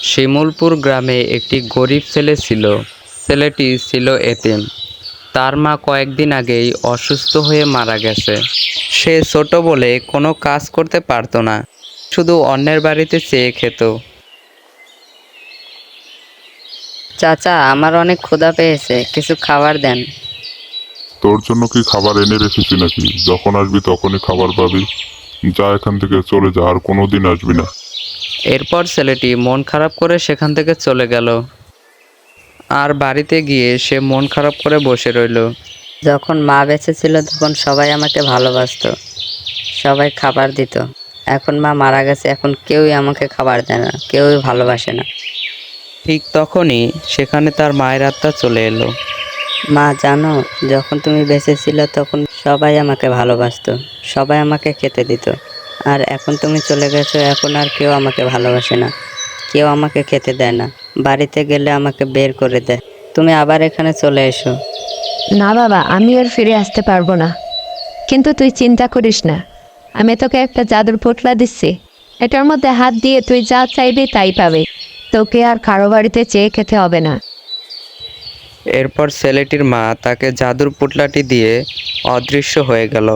শিমুলপুর গ্রামে একটি গরিব ছেলে ছিল। ছেলেটি ছিল এতিম। তার মা কয়েকদিন আগেই অসুস্থ হয়ে মারা গেছে। সে ছোট বলে কোনো কাজ করতে পারতো না, শুধু অন্যের বাড়িতে চেয়ে খেত। চাচা, আমার অনেক ক্ষুধা পেয়েছে, কিছু খাবার দেন। তোর জন্য কি খাবার এনে রেখেছি নাকি? যখন আসবি তখনই খাবার পাবি। যা এখান থেকে, চলে যা, আর কোনোদিন আসবি না। এরপর ছেলেটি মন খারাপ করে সেখান থেকে চলে গেল। আর বাড়িতে গিয়ে সে মন খারাপ করে বসে রইল। যখন মা বেঁচে ছিল তখন সবাই আমাকে ভালোবাসতো, সবাই খাবার দিত। এখন মা মারা গেছে, এখন কেউই আমাকে খাবার দেয় না, কেউই ভালোবাসে না। ঠিক তখনই সেখানে তার মায়ের আত্মা চলে এলো। মা জানো, যখন তুমি বেঁচে ছিল তখন সবাই আমাকে ভালোবাসতো, সবাই আমাকে খেতে দিত। আর এখন তুমি চলে গেছো, এখন আর কেউ আমাকে ভালোবাসে না, কেউ আমাকে খেতে দেয় না, বাড়িতে গেলে আমাকে বের করে দেয়। তুমি আবার এখানে চলে এসো। না বাবা, আমি আর ফিরে আসতে পারবো না। কিন্তু তুই চিন্তা করিস না, আমি তোকে একটা জাদুর পোটলা দিচ্ছি। এটার মধ্যে হাত দিয়ে তুই যা চাইবি তাই পাবে। তোকে আর কারো বাড়িতে চেয়ে খেতে হবে না। এরপর ছেলেটির মা তাকে জাদুর পুটলাটি দিয়ে অদৃশ্য হয়ে গেল।